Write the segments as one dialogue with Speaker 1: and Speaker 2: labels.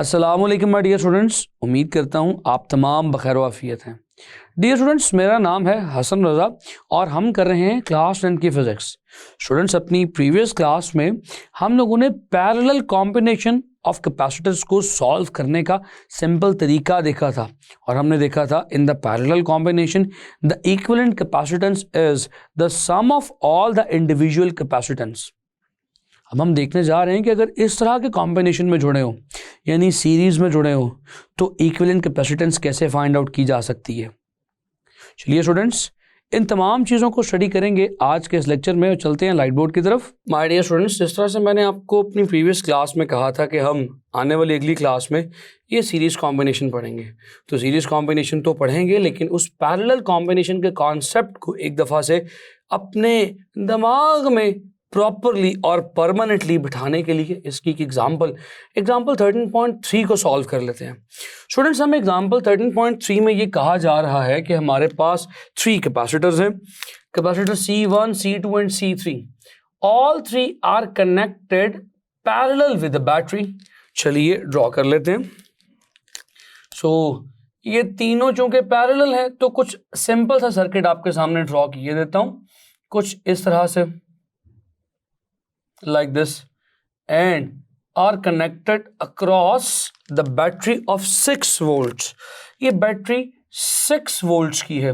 Speaker 1: अस्सलाम वालेकुम my dear students, उम्मीद करता हूँ आप तमाम बखैर आफियत हैं। डियर स्टूडेंट्स, मेरा नाम है हसन रज़ा और हम कर रहे हैं क्लास 10 की फिज़िक्स। स्टूडेंट्स, अपनी प्रीवियस क्लास में हम लोगों ने पैरेलल कॉम्बिनेशन ऑफ कैपेसिटर्स को सॉल्व करने का सिंपल तरीका देखा था और हमने देखा था in the parallel combination the equivalent capacitance is the sum of all the individual capacitance. अब हम देखने जा रहे हैं कि अगर इस तरह के कॉम्बिनेशन में जुड़े हो यानी सीरीज में जुड़े हो तो इक्विवेलेंट कैपेसिटेंस कैसे फाइंड आउट की जा सकती है। चलिए स्टूडेंट्स, इन तमाम चीज़ों को स्टडी करेंगे आज के इस लेक्चर में और चलते हैं लाइट बोर्ड की तरफ। माय डियर स्टूडेंट्स, जिस तरह से मैंने आपको अपनी प्रीवियस क्लास में कहा था कि हम आने वाली अगली क्लास में ये सीरीज कॉम्बिनेशन पढ़ेंगे, तो सीरीज कॉम्बिनेशन तो पढ़ेंगे लेकिन उस पैरेलल कॉम्बिनेशन के कॉन्सेप्ट को एक दफ़ा से अपने दिमाग में प्रॉपरली और परमानेंटली बिठाने के लिए इसकी एग्जाम्पल 13.3 को सॉल्व कर लेते हैं। स्टूडेंट्स, हमें एग्जाम्पल 13.3 में ये कहा जा रहा है कि हमारे पास 3 कैपेसिटर्स हैं, capacitor C1, C2 and C3। All 3 are connected parallel with the battery. चलिए ड्रॉ कर लेते हैं। ये तीनों चूंकि पैरेलल है तो कुछ सिंपल सा सर्किट आपके सामने ड्रॉ किए देता हूँ, कुछ इस तरह से like this and are connected across the battery of 6 volts। ये बैटरी 6 volts की है।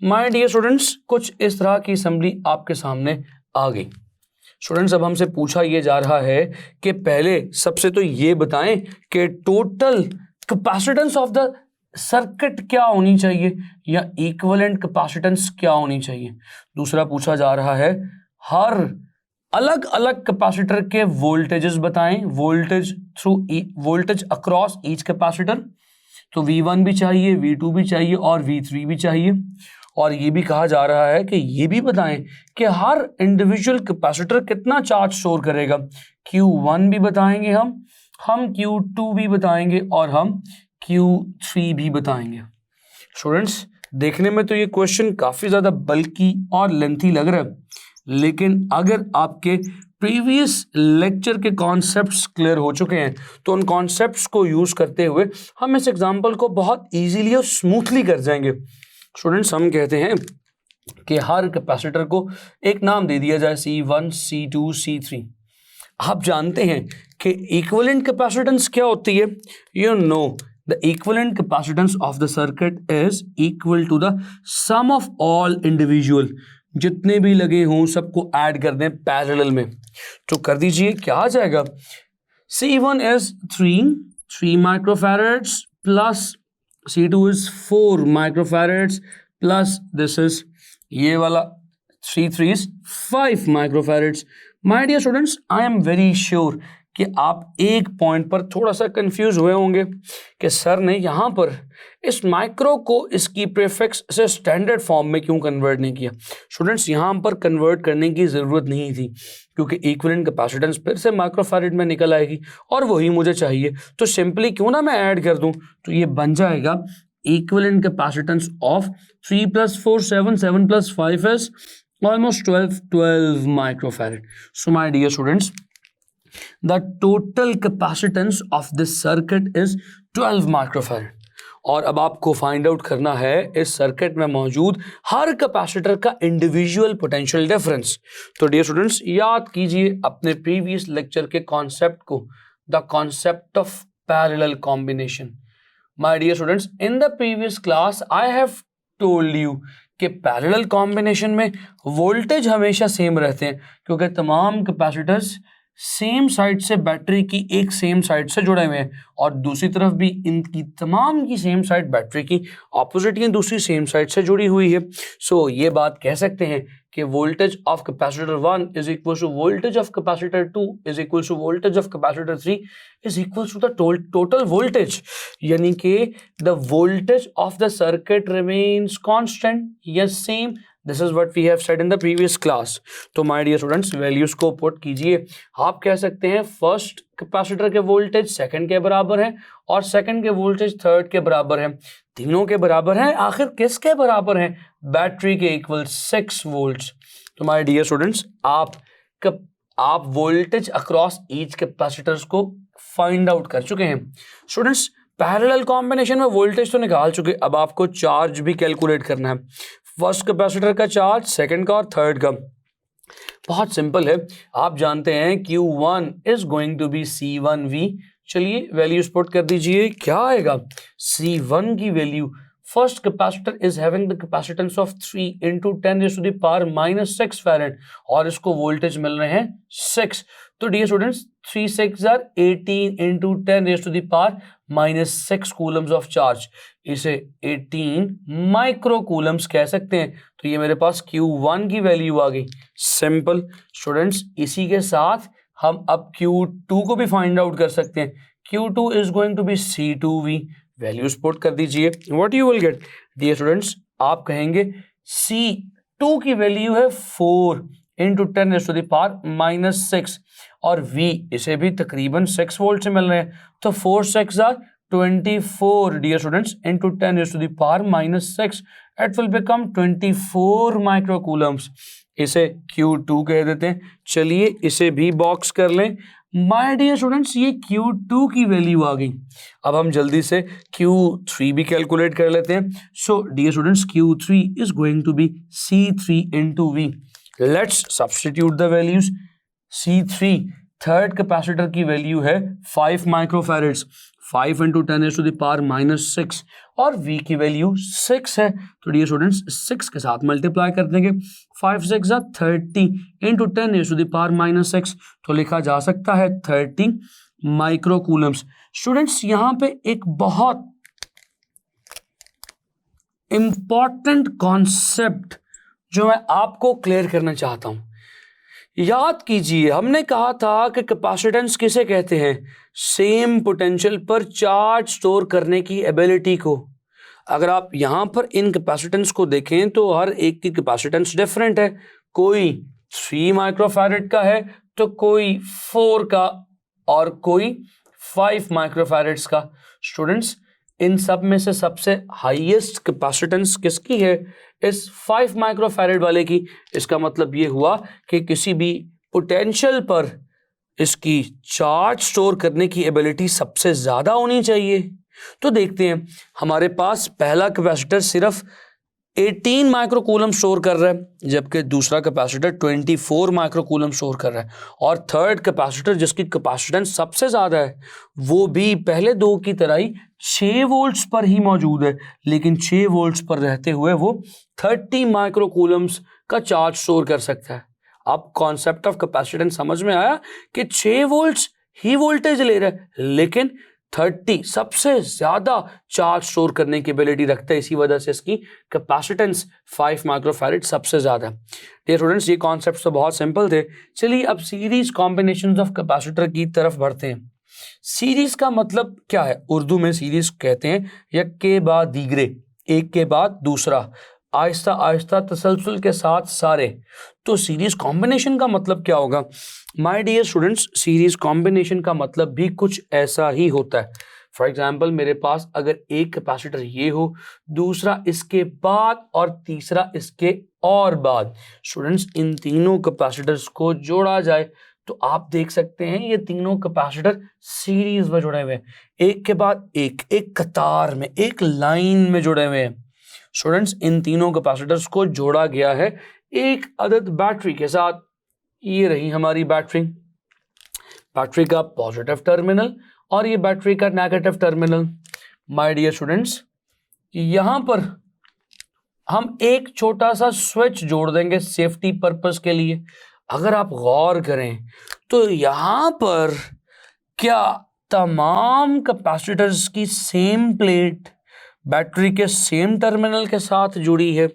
Speaker 1: My dear students, कुछ इस तरह की असेंबली आपके सामने आ गई। स्टूडेंट्स, अब हमसे पूछा ये जा रहा है कि पहले सबसे तो ये बताएं कि total capacitance of the circuit क्या होनी चाहिए या इक्विवेलेंट कैपेसिटेंस क्या होनी चाहिए। दूसरा पूछा जा रहा है हर अलग अलग कैपेसिटर के वोल्टेजेस बताएं, वोल्टेज अक्रॉस ईच कैपेसिटर। तो V1 भी चाहिए, V2 भी चाहिए और V3 भी चाहिए। और ये भी कहा जा रहा है कि ये भी बताएं कि हर इंडिविजुअल कैपेसिटर कितना चार्ज स्टोर करेगा। Q1 भी बताएंगे, हम Q2 भी बताएंगे और हम Q3 भी बताएंगे। स्टूडेंट्स, देखने में तो ये क्वेश्चन काफी ज्यादा बल्कि और लेंथी लग रहा है, लेकिन अगर आपके प्रीवियस लेक्चर के कॉन्सेप्ट्स क्लियर हो चुके हैं तो उन कॉन्सेप्ट्स को यूज करते हुए हम इस एग्जांपल को बहुत इजीली और स्मूथली कर जाएंगे। स्टूडेंट्स, हम कहते हैं कि हर कैपेसिटर को एक नाम दे दिया जाए C1, C2, C3। आप जानते हैं कि इक्विवेलेंट कैपेसिटेंस क्या होती है। You know the equivalent capacitance of the circuit is equal to the sum of all individual, जितने भी लगे हों सबको ऐड कर दें पैरेलल में। तो कर दीजिए, क्या आ जाएगा। C1 is 3 microfarads plus C2 is 4 microfarads plus this is ये वाला C3 is 5 microfarads। My dear students, I am very sure कि आप एक पॉइंट पर थोड़ा सा कंफ्यूज हुए होंगे कि सर ने यहाँ पर इस माइक्रो को इसकी प्रीफिक्स से स्टैंडर्ड फॉर्म में क्यों कन्वर्ट नहीं किया। स्टूडेंट्स, यहाँ पर कन्वर्ट करने की ज़रूरत नहीं थी क्योंकि इक्विवेलेंट कैपेसिटेंस फिर से माइक्रोफैरड में निकल आएगी और वही मुझे चाहिए। तो सिंपली क्यों ना मैं ऐड कर दूँ, तो ये बन जाएगा equivalent capacitance of 3 + 4 7 7 + 5 is almost 12 microfarad। So my dear students, the total capacitance of this circuit is 12 microfarad। और अब आपको फाइंड आउट करना है इस सर्किट में मौजूद हर कैपेसिटर का इंडिविजुअल पोटेंशियल डिफरेंस। तो डियर स्टूडेंट्स, याद कीजिए अपने प्रीवियस लेक्चर के कॉन्सेप्ट को, the concept of parallel combination. My dear students, in the previous class I have told you कि पैरेलल कॉम्बिनेशन में वोल्टेज हमेशा सेम रहते हैं क्योंकि तमाम कैपेसिटर्स सेम साइड से बैटरी की एक सेम साइड से जुड़े हुए हैं और दूसरी तरफ भी इनकी तमाम की सेम साइड बैटरी की ऑपोजिट की दूसरी सेम साइड से जुड़ी हुई है। सो ये बात कह सकते हैं कि voltage of capacitor 1 is equal to voltage of capacitor 2 is equal to voltage of capacitor 3 is equal to the total voltage, यानी कि the voltage of the circuit remains constant या same. This is what we have said in the previous class. तो my dear students, values को put कीजिए। आप कह सकते हैं फर्स्ट कैपेसिटर के वोल्टेज सेकंड के बराबर है और सेकंड के वोल्टेज थर्ड के बराबर है, तीनों के बराबर हैं। आखिर किसके बराबर हैं? बैटरी के इक्वल 6 वोल्ट्स। तो माय डियर स्टूडेंट्स, आप वोल्टेज अक्रॉस ईच कैपेसिटर्स को फाइंड आउट कर चुके हैं। स्टूडेंट्स पैरेलल कॉम्बिनेशन में वोल्टेज तो निकाल चुके, अब आपको चार्ज भी कैलकुलेट करना है, फर्स्ट कैपेसिटर का चार्ज, सेकंड का और थर्ड का। बहुत सिंपल है, आप जानते हैं Q1 is going to B C1V। चलिए वैल्यूज पुट कर दीजिए, क्या आएगा C1 की value, first capacitor is having the capacitance of 3 into 10⁻⁻⁶ farad और इसको वोल्टेज मिल रहे हैं 6। तो dear students 3 6 are 18 into 10⁻⁻⁶ coulombs of charge, इसे 18 माइक्रो कूलम्स कह सकते हैं। तो ये मेरे पास Q1 की वैल्यू आ गई। सिंपल स्टूडेंट्स, इसी के साथ हम अब Q2 को भी फाइंड आउट कर सकते हैं। Q2 is going to be C2V, values put कर दीजिए, what you will get dear students, आप कहेंगे C2 की वैल्यू है 4 into 10⁻⁻⁶ और V इसे भी तकरीबन 6 वोल्ट से मिल रहे हैं, तो 4 6 are 24 dear students into 10⁻⁻⁶, it will become 24 micro coulombs, इसे Q2 कह देते हैं। चलिए इसे भी बॉक्स कर लें। माय डियर स्टूडेंट्स ये Q2 की वैल्यू आ गई। अब हम जल्दी से Q3 भी कैलकुलेट कर लेते हैं। So dear students Q3 is going to be C3 into V। Let's substitute the values. C3 third capacitor की वैल्यू है 5 माइक्रोफैरेड्स, 5 into 10⁻⁻⁶ और V की वैल्यू 6 है। तो डियर स्टूडेंट्स 6 के साथ मल्टीप्लाई कर देंगे, 5 6 are 30 into 10⁻⁻⁶, तो लिखा जा सकता है 30 माइक्रो कूलम्स। स्टूडेंट्स यहाँ पे एक बहुत इंपॉर्टेंट कॉन्सेप्ट जो मैं आपको क्लियर करना चाहता हूं, याद कीजिए हमने कहा था कि कैपेसिटेंस किसे कहते हैं, सेम पोटेंशियल पर चार्ज स्टोर करने की एबिलिटी को। अगर आप यहां पर इन कैपेसिटेंस को देखें तो हर एक की कैपेसिटेंस डिफरेंट है, कोई 3 माइक्रोफैरेड का है तो कोई 4 का और कोई 5 माइक्रोफैरेड्स का। स्टूडेंट्स इन सब में से सबसे हाईएस्ट कैपेसिटेंस किसकी है, इस 5 माइक्रोफैरेड वाले की। इसका मतलब ये हुआ कि किसी भी पोटेंशियल पर इसकी चार्ज स्टोर करने की एबिलिटी सबसे ज्यादा होनी चाहिए। तो देखते हैं, हमारे पास पहला कैपेसिटर सिर्फ 18 माइक्रोकूलम स्टोर कर रहा है, जबकि दूसरा कैपेसिटर 24 माइक्रोकूलम स्टोर कर रहा है, और थर्ड कैपेसिटर जिसकी कैपेसिटेंस सबसे ज्यादा है वो भी पहले दो की तरह ही 6 वोल्ट्स पर ही मौजूद है, लेकिन 6 वोल्ट्स पर रहते हुए वो 30 माइक्रोकूलम्स का चार्ज स्टोर कर सकता है। अब कॉन्सेप्ट ऑफ कैपेसिटेंस समझ में आया कि 6 वोल्ट्स ही वोल्टेज ले रहा है, लेकिन 30 सबसे ज्यादा चार्ज स्टोर करने की एबिलिटी रखता है, इसी वजह से इसकी कैपेसिटेंस 5 माइक्रोफैरेड सबसे ज्यादा। डियर स्टूडेंट्स ये कॉन्सेप्ट तो बहुत सिंपल थे। चलिए अब सीरीज कॉम्बिनेशंस ऑफ कैपेसिटर की तरफ बढ़ते हैं। सीरीज का मतलब क्या है, उर्दू में सीरीज कहते हैं एक के बाद दीगरे, एक के बाद दूसरा, आहिस्ता आहिस्ता तसलसल के साथ सारे। तो सीरीज कॉम्बिनेशन का मतलब क्या होगा my dear students, series combination का मतलब भी कुछ ऐसा ही होता है। फॉर एग्जाम्पल मेरे पास अगर एक कैपेसिटर ये हो, दूसरा इसके बाद और तीसरा इसके और बाद, स्टूडेंट्स इन तीनों कैपेसिटर्स को जोड़ा जाए तो आप देख सकते हैं ये तीनों कैपेसिटर सीरीज में जुड़े हुए हैं, एक के बाद एक, एक कतार में, एक लाइन में जुड़े हुए हैं। स्टूडेंट्स इन तीनों कैपेसिटर्स को जोड़ा गया है एक अदद बैटरी के साथ। ये रही हमारी बैटरी, बैटरी का पॉजिटिव टर्मिनल और ये बैटरी का negative terminal. My dear students यहां पर हम एक छोटा सा स्विच जोड़ देंगे सेफ्टी पर्पस के लिए। अगर आप गौर करें तो यहां पर क्या तमाम कैपेसिटर्स की सेम प्लेट बैटरी के सेम टर्मिनल के साथ जुड़ी है?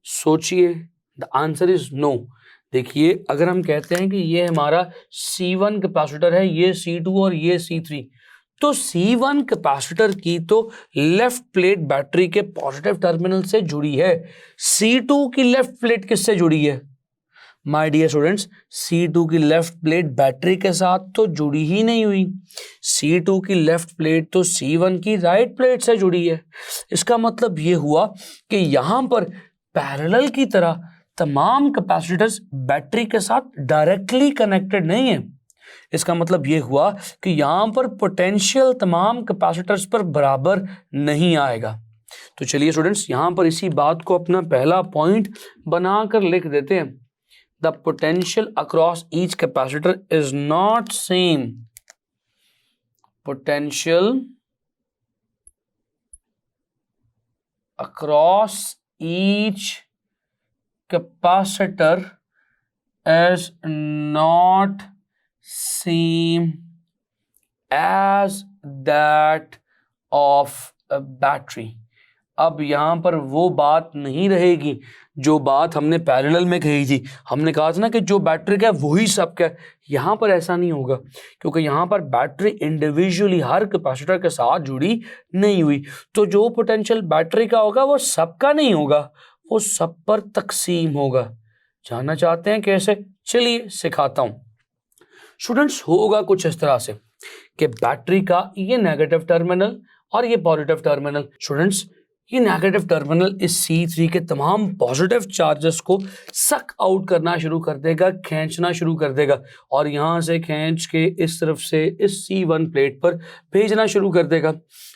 Speaker 1: सोचिए, द आंसर इज नो। देखिए अगर हम कहते हैं कि ये हमारा C1 कैपेसिटर है, ये C2 और ये C3, तो C1 कैपेसिटर की तो लेफ्ट प्लेट बैटरी के पॉजिटिव टर्मिनल से जुड़ी है, C2 की लेफ्ट प्लेट किससे जुड़ी है? माय डियर स्टूडेंट्स C2 की लेफ्ट प्लेट बैटरी के साथ तो जुड़ी ही नहीं हुई, C2 की लेफ्ट प्लेट तो C1 की राइट प्लेट से जुड़ी है। इसका मतलब ये हुआ कि यहां पर पैरेलल की तरह तमाम कैपेसिटर्स बैटरी के साथ डायरेक्टली कनेक्टेड नहीं है, इसका मतलब ये हुआ कि यहाँ पर पोटेंशियल तमाम कैपेसिटर्स पर बराबर नहीं आएगा। तो चलिए स्टूडेंट्स यहाँ पर इसी बात को अपना पहला पॉइंट बनाकर लिख देते हैं। The potential across each capacitor is not same. Potential across each capacitor is not same as that of a battery। अब यहाँ पर वो बात नहीं रहेगी जो बात हमने पैरेलल में कही थी। हमने कहा था ना कि जो बैटरी का है वही सबका है। यहाँ पर ऐसा नहीं होगा, क्योंकि यहाँ पर बैटरी इंडिविजुअली हर कैपेसिटर के साथ जुड़ी नहीं हुई। तो जो पोटेंशियल बैटरी का होगा वो सबका नहीं होगा, वो सब पर तकसीम होगा। जानना चाहते हैं कैसे? चलिए सिखाता हूँ। स्टूडेंट्स होगा कुछ इस तरह से कि बैटरी का ये नेगेटिव टर्मिनल और ये पॉजिटिव टर्मिनल। स्टूडेंट्स ये नेगेटिव टर्मिनल इस C3 के तमाम पॉजिटिव चार्जेस को सक आउट करना शुरू कर देगा, खींचना शुरू कर देगा, और यहाँ से खींच के इस तरफ से इस C1 प्लेट पर भेजना शुरू कर देगा।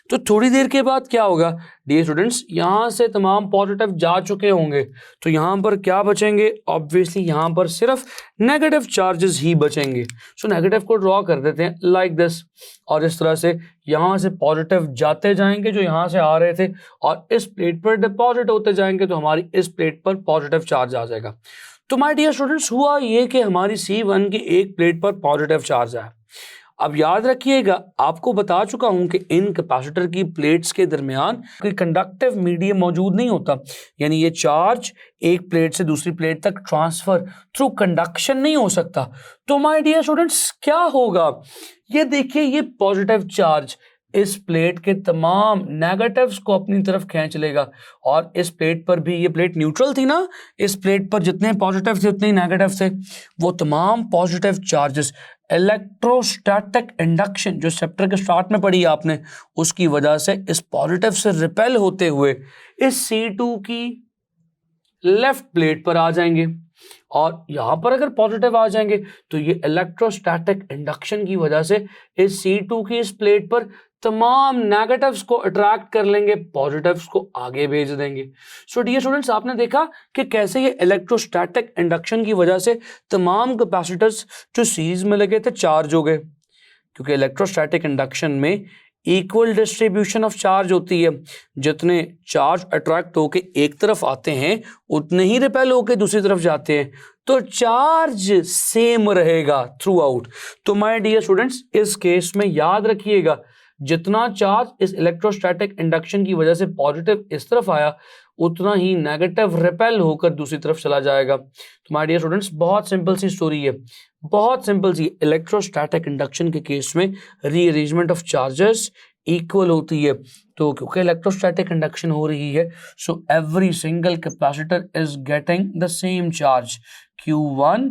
Speaker 1: तो थोड़ी देर के बाद क्या होगा डियर स्टूडेंट्स, यहाँ से तमाम पॉजिटिव जा चुके होंगे, तो यहाँ पर क्या बचेंगे? ऑब्वियसली यहाँ पर सिर्फ नेगेटिव चार्जेस ही बचेंगे। सो नेगेटिव को ड्रॉ कर देते हैं लाइक दिस, और इस तरह से यहाँ से पॉजिटिव जाते जाएंगे जो यहाँ से आ रहे थे, और इस प्लेट पर डिपॉजिट होते जाएंगे तो हमारी इस प्लेट पर पॉजिटिव चार्ज आ जाएगा। तो माय डियर स्टूडेंट्स हुआ ये कि हमारी C1 की एक प्लेट पर पॉजिटिव चार्ज आया। अब याद रखिएगा, आपको बता चुका हूं कि इन कैपेसिटर की प्लेट्स के दरमियान कोई कंडक्टिव मीडियम मौजूद नहीं होता, यानी ये चार्ज एक प्लेट से दूसरी प्लेट तक ट्रांसफर थ्रू कंडक्शन नहीं हो सकता। तो माय डियर स्टूडेंट्स क्या होगा? ये देखिए, ये पॉजिटिव चार्ज इस प्लेट के तमाम नेगेटिव्स को अपनी तरफ खींच लेगा, और इस प्लेट पर भी, ये प्लेट न्यूट्रल थी ना, इस प्लेट पर जितने पॉजिटिव थे उतने नेगेटिव थे। वो तमाम पॉजिटिव चार्जेस इलेक्ट्रोस्टैटिक इंडक्शन जो चैप्टर के स्टार्ट में पढ़ी आपने, उसकी वजह से इस पॉजिटिव से रिपेल होते हुए इस C2 की लेफ्ट प्लेट पर आ जाएंगे, और यहां पर अगर पॉजिटिव आ जाएंगे तो ये इलेक्ट्रोस्टैटिक इंडक्शन की वजह से इस C2 की इस प्लेट पर तमाम नेगेटिव्स को अट्रैक्ट कर लेंगे, पॉजिटिव्स को आगे भेज देंगे। सो डियर स्टूडेंट्स, आपने देखा कि कैसे ये इलेक्ट्रोस्टैटिक इंडक्शन की वजह से तमाम कैपेसिटर्स जो सीरीज में लगे थे चार्ज हो गए, क्योंकि इलेक्ट्रोस्टैटिक इंडक्शन में इक्वल डिस्ट्रीब्यूशन ऑफ चार्ज होती है। जितने चार्ज अट्रैक्ट होके एक तरफ आते हैं उतने ही रिपेल होके दूसरी तरफ जाते हैं, तो चार्ज सेम रहेगा थ्रू आउट। तो माय डियर स्टूडेंट्स, इस केस में याद रखिएगा, जितना चार्ज इस इलेक्ट्रोस्टैटिक इंडक्शन की वजह से पॉजिटिव इस तरफ आया, उतना ही नेगेटिव रिपेल होकर दूसरी तरफ चला जाएगा। तो माय डियर स्टूडेंट्स, बहुत सिंपल सी स्टोरी है, बहुत सिंपल सी। इलेक्ट्रोस्टैटिक इंडक्शन के केस में रीअरेंजमेंट ऑफ चार्जेस इक्वल होती है, तो क्योंकि इलेक्ट्रोस्टैटिक इंडक्शन हो रही है, so every single capacitor is getting the same charge. Q1,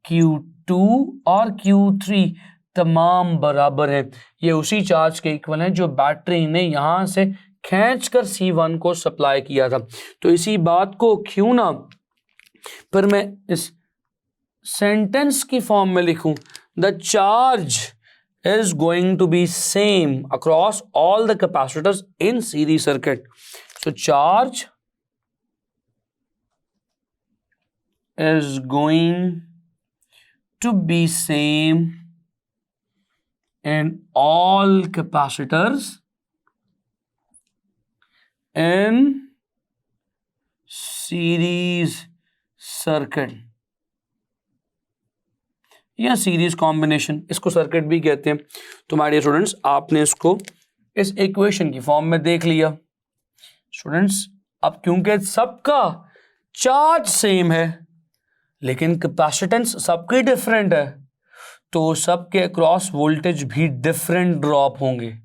Speaker 1: Q2 और Q3 तमाम बराबर हैं, ये उसी चार्ज के इक्वल हैं जो बैटरी ने यहां से खींचकर C1 को सप्लाई किया था। तो इसी बात को क्यों ना पर मैं इस सेंटेंस की फॉर्म में लिखूं, the charge is going to be same across all the capacitors in series circuit. So charge is going to be same in all capacitors in series circuit या सीरीज कॉम्बिनेशन, इसको circuit भी कहते हैं। तो my dear students, आपने इसको इस equation की फॉर्म में देख लिया। स्टूडेंट्स, अब क्योंकि सबका चार्ज सेम है लेकिन कैपेसिटेंस सबके डिफरेंट है, तो सबके अक्रॉस वोल्टेज भी डिफरेंट ड्रॉप होंगे।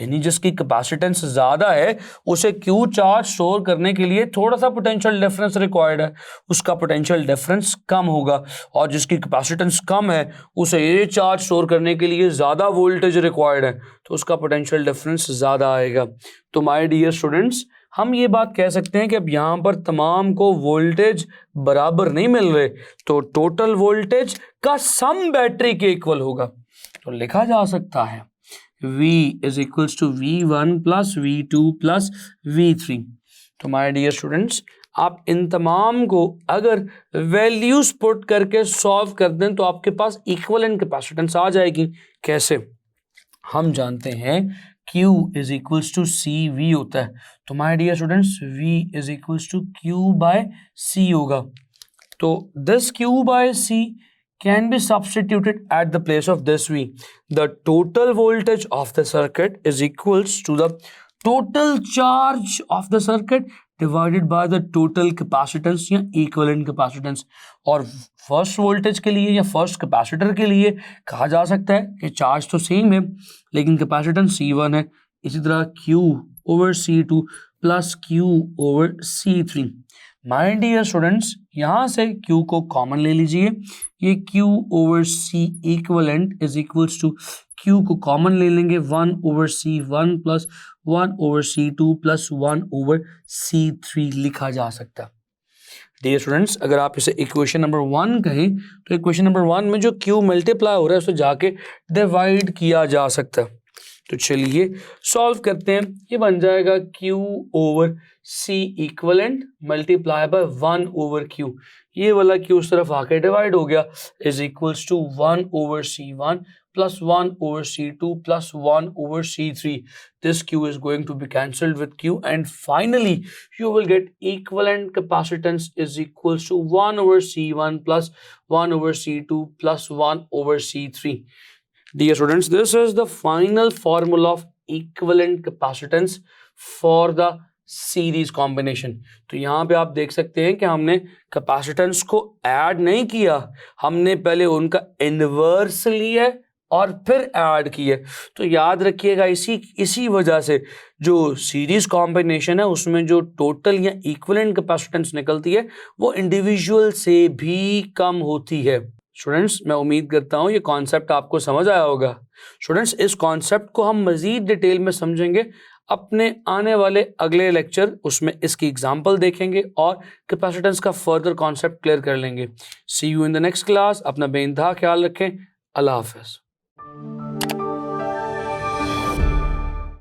Speaker 1: यानी जिसकी कैपेसिटेंस ज़्यादा है उसे क्यू चार्ज स्टोर करने के लिए थोड़ा सा पोटेंशियल डिफरेंस रिक्वायर्ड है, उसका पोटेंशियल डिफरेंस कम होगा, और जिसकी कैपेसिटेंस कम है उसे ये चार्ज स्टोर करने के लिए ज़्यादा वोल्टेज रिक्वायर्ड है, तो उसका पोटेंशियल डिफरेंस ज़्यादा आएगा। तो माय डियर स्टूडेंट्स, हम ये बात कह सकते हैं कि अब यहाँ पर तमाम को वोल्टेज बराबर नहीं मिल रहे, तो टोटल वोल्टेज का सम बैटरी के इक्वल होगा। तो लिखा जा सकता है V is equals to V1 plus V2 plus V3। तो माय डियर स्टूडेंट्स, आप इन तमाम को अगर वैल्यूज पुट करके सॉल्व कर दें तो आपके पास इक्विवेलेंट कैपेसिटेंस आ जाएगी। कैसे? हम जानते हैं Q is equals to CV होता है, तो my dear students V is equals to Q by C होगा। तो this Q by C can be substituted at the place of this V. The total voltage of the circuit is equals to the total charge of the circuit divided by the total capacitance या equivalent capacitance। और first voltage के लिए या first capacitor के लिए कहा जा सकता है कि चार्ज तो सेम है लेकिन कैपेसिटेंस C1 है, इसी तरह Q over C2 plus Q over C3। My dear students, यहाँ से Q को कॉमन ले लीजिए, ये Q over C equivalent is equals to Q को कॉमन ले लेंगे 1 over C1 plus 1 over C2 plus 1 over C3 लिखा जा सकता है। डियर स्टूडेंट्स, अगर आप इसे इक्वेशन नंबर 1 कहें तो इक्वेशन नंबर 1 में जो Q मल्टीप्लाई हो रहा है उसे जाके डिवाइड किया जा सकता है। तो चलिए सॉल्व करते हैं। ये बन जाएगा Q over C equivalent multiply by 1 over Q, ये वाला Q उस तरफ आके डिवाइड हो गया, is equals to 1 over C1 plus 1 over C2 plus 1 over C3। This Q is going to be cancelled with Q and finally you will get equivalent capacitance is equals to 1 over C1 plus 1 over C2 plus 1 over C3। Dear students, this is the final formula of equivalent capacitance for the series combination. तो यहाँ पे आप देख सकते हैं कि हमने capacitance को ऐड नहीं किया, हमने पहले उनका इनवर्स लिया है और फिर ऐड किया। तो याद रखिएगा इसी वजह से जो सीरीज कॉम्बिनेशन है उसमें जो टोटल या इक्विवेलेंट कैपेसिटेंस निकलती है वो इंडिविजुअल से भी कम होती है। स्टूडेंट्स, मैं उम्मीद करता हूँ ये कॉन्सेप्ट आपको समझ आया होगा। स्टूडेंट्स, इस कॉन्सेप्ट को हम मज़ीद डिटेल में समझेंगे अपने आने वाले अगले लेक्चर, उसमें इसकी एग्जाम्पल देखेंगे और कैपेसिटेंस का फर्दर कॉन्सेप्ट क्लियर कर लेंगे। See you in the next class. अपना बेइंतहा ख्याल रखें। अल्लाह हाफ़िज़।